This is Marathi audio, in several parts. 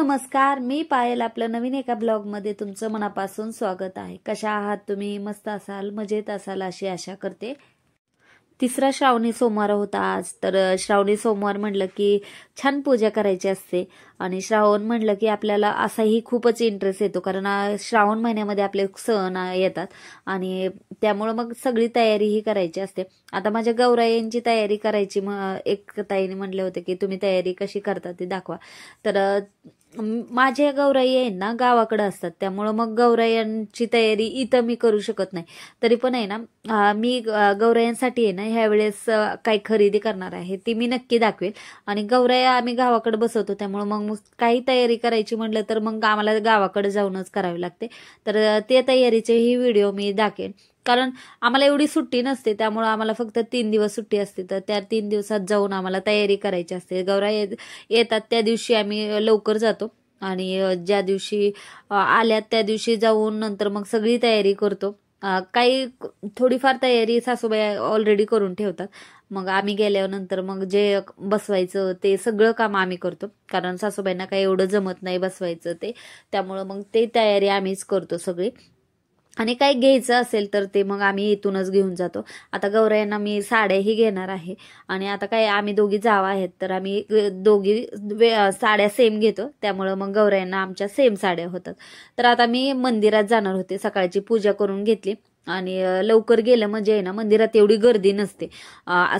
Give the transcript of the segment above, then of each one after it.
नमस्कार, मी पायल. आपलं नवीन एका ब्लॉगमध्ये तुमचं मनापासून स्वागत आहे. कशा आहात तुम्ही? मस्त असाल, मजेत असाल अशी आशा करते. तिसरा श्रावणी सोमवार होता आज. तर श्रावणी सोमवार म्हटलं की छान पूजा करायची असते आणि श्रावण म्हटलं की आपल्याला असाही खूपच इंटरेस्ट येतो, कारण श्रावण महिन्यामध्ये आपले सण येतात आणि त्यामुळं मग सगळी तयारी ही करायची असते. आता माझ्या गौरायांची तयारी करायची, एक ताईने म्हटले होते की तुम्ही तयारी कशी करता ते दाखवा. तर माझ्या गौराई आहे ना गावाकडे असतात, त्यामुळं मग गौरायांची तयारी इथं मी करू शकत नाही. तरी पण आहे ना मी गौरायांसाठी आहे ना ह्यावेळेस काही खरेदी करणार आहे ती मी नक्की दाखवेल. आणि गौराया आम्ही गावाकडे बसवतो, त्यामुळं मग काही तयारी करायची म्हटलं तर मग आम्हाला गावाकडे जाऊनच करावी लागते. तर ते तयारीचे ही व्हिडिओ मी दाखवेन, कारण आम्हाला एवढी सुट्टी नसते, त्यामुळं आम्हाला फक्त 3 दिवस सुट्टी असते. तर त्या 3 दिवसात जाऊन आम्हाला तयारी करायची असते. येतात त्या दिवशी आम्ही लवकर जातो आणि ज्या दिवशी आल्यात त्या दिवशी जाऊन नंतर मग सगळी तयारी करतो. काही थोडीफार तयारी सासूबाई ऑलरेडी करून ठेवतात. मग आम्ही गेल्यानंतर मग जे बसवायचं ते सगळं काम आम्ही करतो, कारण सासूबाईंना काही एवढं जमत नाही बसवायचं ते, त्यामुळं मग ते तयारी आम्हीच करतो सगळी. आणि काही घ्यायचं असेल तर ते मग आम्ही इथूनच घेऊन जातो. आता गौरायांना मी साड्याही घेणार आहे आणि आता काय आम्ही दोघी जावा आहेत, तर आम्ही दोघी साड्या सेम घेतो, त्यामुळं मग गौरायांना आमच्या सेम साड्या होतात. तर आता मी मंदिरात जाणार होते, सकाळची पूजा करून घेतली आणि लवकर गेलं म्हणजे आहे ना मंदिरात एवढी गर्दी नसते.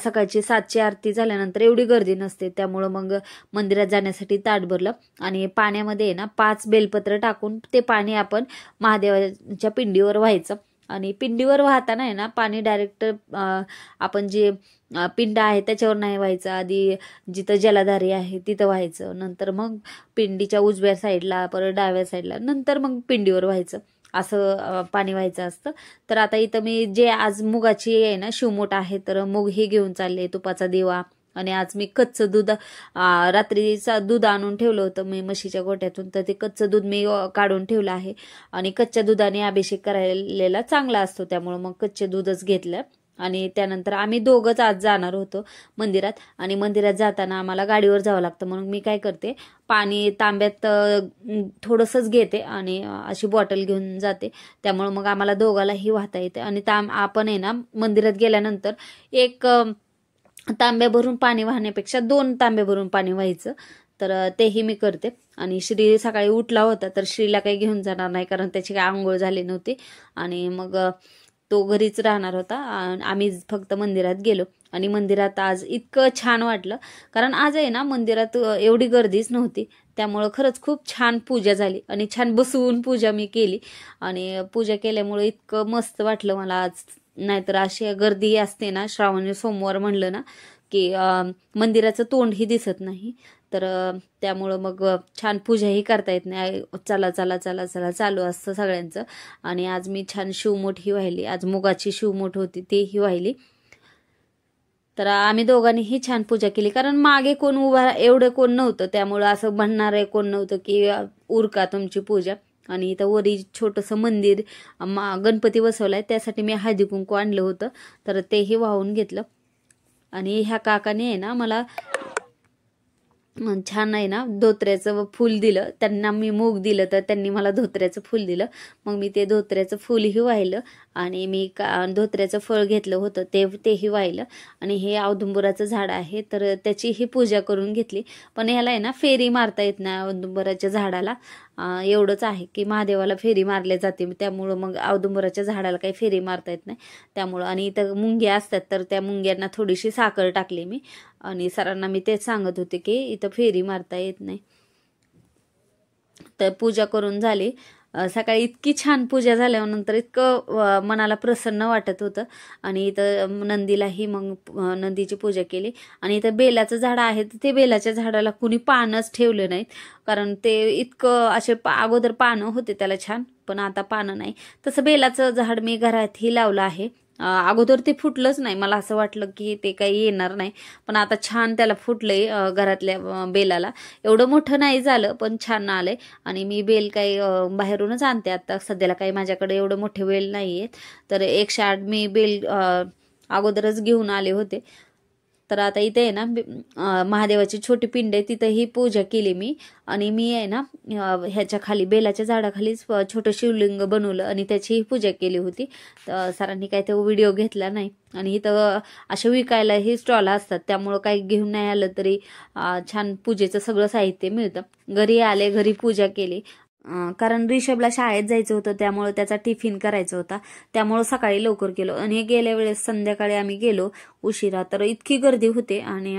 सकाळची 7ची आरती झाल्यानंतर एवढी गर्दी नसते, त्यामुळं मग मंदिरात जाण्यासाठी ताट भरलं आणि पाण्यामध्ये आहे ना 5 बेलपत्र टाकून ते पाणी आपण महादेवाच्या पिंडीवर व्हायचं. आणि पिंडीवर वाहताना आहे ना पाणी डायरेक्ट आपण जे पिंड आहे त्याच्यावर नाही व्हायचं, आधी जिथं जलाधारी आहे तिथं व्हायचं, नंतर मग पिंडीच्या उजव्या साईडला, परत डाव्या साईडला, नंतर मग पिंडीवर व्हायचं, असं पाणी व्हायचं असतं. तर आता इथं मी जे आज मुगाची आहे ना शिवमोठ आहे, तर मूग हे घेऊन चालले, तुपाचा दिवा. आणि आज मी कच्चं दूध, रात्रीचा दूध आणून ठेवलं होतं मी म्हशीच्या गोठ्यातून, तर ते कच्चं दूध मी काढून ठेवलं आहे. आणि कच्च्या दुधाने अभिषेक करायला चांगला असतो, त्यामुळं मग कच्चे दूधच घेतलं. आणि त्यानंतर आम्ही दोघंच आज जाणार होतो मंदिरात, आणि मंदिरात जाताना आम्हाला गाडीवर जावं लागतं, म्हणून मी काय करते, पाणी तांब्यात थोडंसंच घेते आणि अशी बॉटल घेऊन जाते, त्यामुळं मग आम्हाला दोघालाही वाहता येते. आणि आपण आहे ना मंदिरात गेल्यानंतर एक तांब्या भरून पाणी वाहण्यापेक्षा 2 तांब्या भरून पाणी व्हायचं, तर तेही मी करते. आणि श्री सकाळी उठला होता, तर श्रीला काही घेऊन जाणार नाही, कारण त्याची काही आंघोळ झाली नव्हती आणि मग तो घरीच राहणार होता. आम्ही फक्त मंदिरात गेलो आणि मंदिरात आज इतकं छान वाटलं, कारण आज आहे ना मंदिरात एवढी गर्दीच नव्हती, त्यामुळं खरंच खूप छान पूजा झाली आणि छान बसवून पूजा मी केली. आणि पूजा केल्यामुळे इतकं मस्त वाटलं मला आज. नाहीतर अशी गर्दी असते ना श्रावणी सोमवार म्हणलं ना की मंदिराचं तोंडही दिसत नाही, तर त्यामुळं मग छान पूजाही करता येत नाही. चला चला चला चला चालू असतं सगळ्यांचं. आणि आज मी छान शिवमोठ ही वाहिली, आज मुगाची शिवमोठ होती तेही वाहिली. तर आम्ही दोघांनीही छान पूजा केली, कारण मागे कोण उभा एवढं कोण नव्हतं, त्यामुळं असं म्हणणारं कोण नव्हतं की उरका तुमची पूजा. आणि इथं वरी छोटंसं मंदिर गणपती बसवलाय, त्यासाठी मी हळदी कुंकू आणलं होतं, तर तेही वाहून घेतलं. आणि ह्या काकाने आहे ना मला छान आहे ना धोत्र्याचं फूल दिलं. त्यांना मी मूग दिलं, तर त्यांनी मला धोत्र्याचं फूल दिलं. मग मी ते धोत्र्याचं फूलही वाहिलं आणि मी धोत्र्याचं फळ घेतलं होतं तेही वाहिलं. आणि हे औदुंबराचं झाड आहे, तर त्याचीही पूजा करून घेतली. पण ह्याला आहे ना फेरी मारता येत नाही औदुंबराच्या झाडाला. एवढंच आहे की महादेवाला फेरी मारल्या जाते, त्यामुळं मग औदुंबराच्या झाडाला काही फेरी मारता येत नाही, त्यामुळं. आणि इथं मुंग्या असतात, तर त्या मुंग्यांना थोडीशी साखर टाकली मी, आणि सरांना मी तेच सांगत होते की इथं फेरी मारता येत नाही. तर पूजा करून झाली. सकाळी इतकी छान पूजा झाल्यानंतर इतकं मनाला प्रसन्न वाटत होतं. आणि इथं नंदीलाही मग नंदीची पूजा केली. आणि इथं बेलाचं झाड आहे, तर ते बेलाच्या झाडाला कुणी पानच ठेवलं नाहीत, कारण ते इतकं असे अगोदर पानं होते त्याला छान, पण आता पानं नाही. तसं बेलाचं झाड मी घरातही लावलं आहे. अगोदर ते फुटलंच नाही, मला असं वाटलं की ते काही येणार नाही, पण आता छान त्याला फुटलंय घरातल्या बेलाला. एवढं मोठं नाही झालं, पण छान आलंय. आणि मी बेल काही बाहेरूनच आणते, आता सध्याला काही माझ्याकडे एवढं मोठे बेल नाही आहेत, तर 108 मी बेल अगोदरच घेऊन आले होते. तर आता इथे आहे ना महादेवाची छोटी पिंड आहे, तिथं ही पूजा केली मी. आणि मी आहे ना ह्याच्या खाली बेलाच्या झाडाखालीच छोटं शिवलिंग बनवलं आणि त्याचीही पूजा केली होती. तर सरांनी काही तो व्हिडिओ घेतला नाही. आणि इथं अशा विकायलाही स्टॉल असतात, त्यामुळं काही घेऊन नाही आलं तरी छान पूजेचं सगळं साहित्य मिळतं. घरी आले, घरी पूजा केली. कारण रिषभला शाळेत जायचं होतं, त्यामुळं त्याचा टिफिन करायचा होता, त्यामुळं सकाळी लवकर गेलो. आणि गेल्या वेळेस संध्याकाळी आम्ही गेलो उशिरा, तर इतकी गर्दी होते. आणि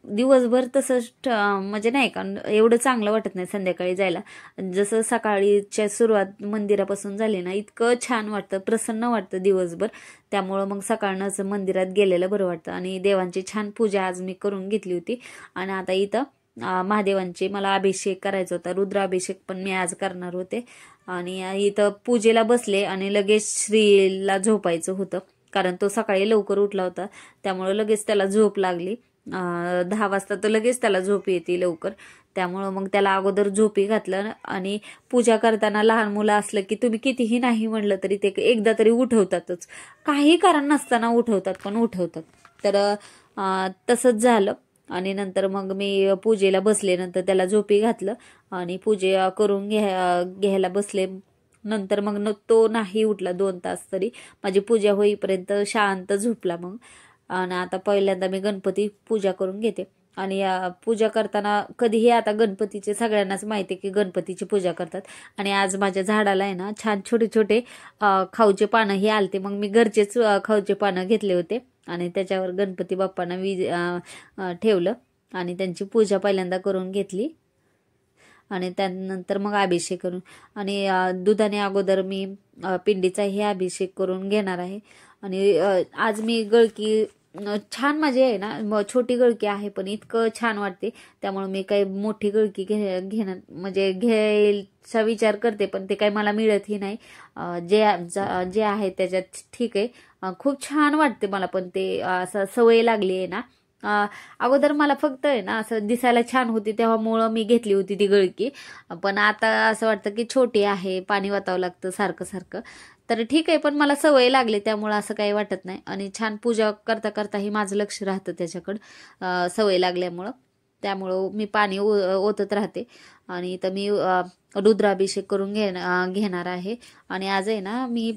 दिवसभर तसंच म्हणजे नाही का एवढं चांगलं वाटत नाही संध्याकाळी जायला. जसं सकाळीच्या सुरुवात मंदिरापासून झाली ना, इतकं छान वाटतं, प्रसन्न वाटतं दिवसभर. त्यामुळं मग सकाळनंच मंदिरात गेलेलं बरं वाटतं. आणि देवांची छान पूजा आज मी करून घेतली होती. आणि आता इथं महादेवांचे मला अभिषेक करायचा होता, रुद्राभिषेक पण मी आज करणार होते. आणि इथं पूजेला बसले आणि लगेच श्रीला झोपायचं होतं, कारण तो सकाळी लवकर उठला होता, त्यामुळं लगेच त्याला झोप लागली. 10 वाजता तर लगेच त्याला झोप येते लवकर, त्यामुळं मग त्याला अगोदर झोपी घातलं. आणि पूजा करताना लहान मुलं असलं की तुम्ही कितीही नाही म्हणलं तरी ते एकदा तरी उठवतातच, काही कारण नसताना उठवतात, पण उठवतात. तर तसंच झालं. आणि नंतर मग मी पूजेला बसले, नंतर त्याला झोपी घातलं आणि पूजा करून घ्यायला बसले. नंतर मग तो नाही उठला 2 तास तरी, माझी पूजा होईपर्यंत शांत झोपला मग. आणि आता पहिल्यांदा मी गणपती पूजा करून घेते. आणि पूजा करताना कधीही आता गणपतीचे सगळ्यांनाच माहिती आहे की गणपतीची पूजा करतात. आणि आज माझ्या झाडाला आहे ना छान छोटे छोटे खाऊचे पानंही आलते, मग मी घरचेच खाऊचे पानं घेतले होते आणि त्याच्यावर गणपती बाप्पांना ठेवलं आणि त्यांची पूजा पहिल्यांदा करून घेतली. आणि त्यानंतर मग अभिषेक करून आणि दुधाने अगोदर मी पिंडीचाही अभिषेक करून घेणार आहे. आणि आज मी गळकी छान माझी आहे ना, छोटी गळकी आहे पण इतकं छान वाटते, त्यामुळे मी काही मोठी गळकी घेणार म्हणजे घ्यायचा विचार करते, पण ते काही मला मिळतही नाही. जे आहे त्याच्यात ठीक आहे, खूप छान वाटते मला, पण ते असं सवय लागली आहे ना. अगोदर मला फक्त आहे ना असं दिसायला छान होती तेव्हामुळं मी घेतली होती ती गळकी, पण आता असं वाटतं की छोटी आहे, पाणी वाचावं लागतं सारखं सारखं, तर ठीक आहे, पण मला सवय लागली त्यामुळं असं काही वाटत नाही. आणि छान पूजा करता करताही माझं लक्ष राहतं त्याच्याकडं सवय लागल्यामुळं, त्यामुळं मी पाणी ओतत राहते. आणि इथं मी रुद्राभिषेक करून घेणार आहे. आणि आज आहे ना मी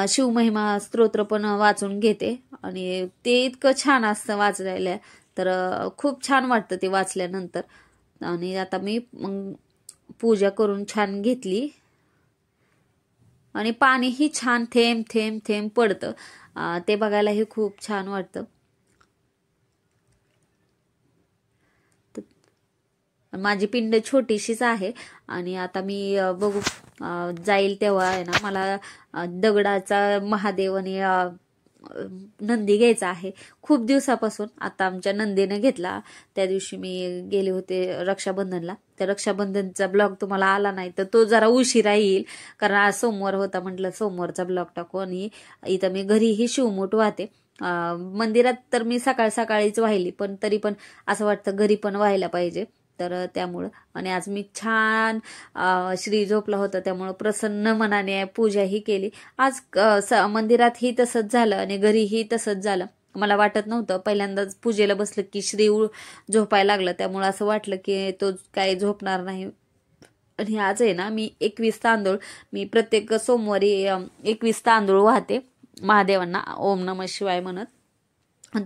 शिवमहिमा स्तोत्र पण वाचून घेते आणि ते इतकं छान असतं वाचायला, तर खूप छान वाटतं ते वाचल्यानंतर. आणि आता मी मग पूजा करून छान घेतली आणि पाणीही छान थेंब थेंब थेंब पडतं, ते बघायलाही खूप छान वाटतं. माझी पिंड छोटीशीच आहे. आणि आता मी बघू जाईल तेव्हा आहे ना मला दगडाचा महादेव आणि नंदी घ्यायचा आहे खूप दिवसापासून. आता आमच्या नंदीने घेतला, त्या दिवशी मी गेले होते रक्षाबंधनला, त्या रक्षाबंधनचा ब्लॉग तुम्हाला आला नाही तर तो जरा उशिरा येईल, कारण आज सोमवार होता, म्हटलं सोमवारचा ब्लॉग टाकू. आणि इथं मी घरीही शिवमूठ वाहते. मंदिरात तर मी सकाळ सकाळीच वाहिली, पण तरी पण असं वाटतं घरी पण व्हायला पाहिजे, तर त्यामुळं. आणि आज मी छान श्री झोपला होता त्यामुळं प्रसन्न मनाने पूजाही केली. आज मंदिरातही तसंच झालं आणि घरीही तसंच झालं. मला वाटत नव्हतं, पहिल्यांदाच पूजेला बसलं की श्री झोपायला लागलं, त्यामुळं असं वाटलं की तो काही झोपणार नाही. आणि आज आहे ना मी 21 तांदूळ, मी प्रत्येक सोमवारी 21 तांदूळ वाहते महादेवांना ओम नमः शिवाय म्हणत.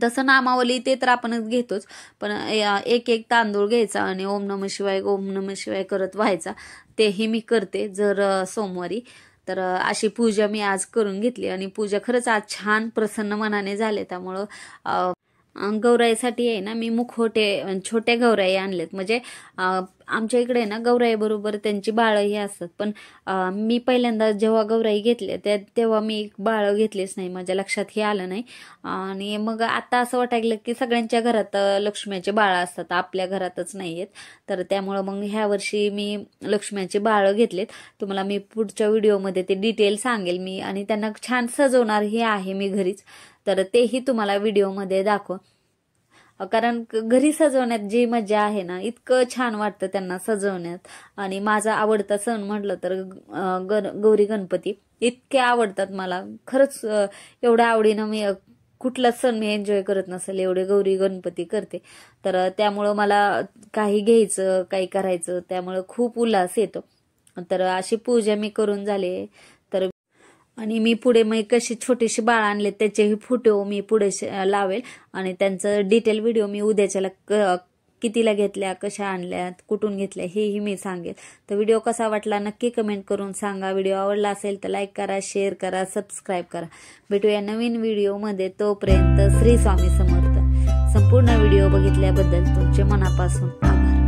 तसं नामावली ते तर आपणच घेतोच, पण एक एक तांदूळ घ्यायचा आणि ओम नमः शिवाय करत व्हायचा, तेही मी करते जर सोमवारी. तर अशी पूजा मी आज करून घेतली आणि पूजा खरंच आज छान प्रसन्न मनाने झाले. त्यामुळं गौराईसाठी आहे ना मी मुखवटे छोट्या गौराई आणलेत. म्हणजे आमच्या इकडे ना गौराई बरोबर त्यांची बाळही असतात, पण मी पहिल्यांदा जेव्हा गौराई घेतल्या तेव्हा मी बाळ घेतलेच नाही, माझ्या लक्षातही आलं नाही. आणि मग आता असं वाटायला की सगळ्यांच्या घरात लक्ष्म्याचे बाळ असतात, आपल्या घरातच नाही आहेत, तर त्यामुळं मग ह्या वर्षी मी लक्ष्म्याचे बाळ घेतलेत. तुम्हाला मी पुढच्या व्हिडिओमध्ये ते डिटेल सांगेल मी, आणि त्यांना छान सजवणारही आहे मी घरीच, तर तेही तुम्हाला व्हिडिओमध्ये दाखव. कारण घरी सजवण्यात जी मजा आहे ना, इतकं छान वाटतं त्यांना सजवण्यात. आणि माझा आवडता सण म्हटलं तर गौरी गणपती इतके आवडतात मला, खरंच एवढ्या आवडीनं मी कुठलाच सण मी एन्जॉय करत नसेल एवढे गौरी गणपती करते. तर त्यामुळं मला काही घ्यायचं काही करायचं त्यामुळं खूप उल्हास येतो. तर अशी पूजा मी करून झाले. तर आणि मी पुढे मग कशी छोटीशी बाळ आणले त्याचेही फोटो मी पुढे लावेल आणि त्यांचं डिटेल व्हिडिओ मी उद्याच्याला कितीला घेतल्या कशा आणल्यात कुठून घेतल्या हेही मी सांगेल. तर व्हिडिओ कसा वाटला नक्की कमेंट करून सांगा. व्हिडिओ आवडला असेल तर लाईक करा, शेअर करा, सबस्क्राईब करा. भेटूया नवीन व्हिडिओमध्ये. तोपर्यंत श्री स्वामी समर्थ. संपूर्ण व्हिडिओ बघितल्याबद्दल तुमचे मनापासून आभार.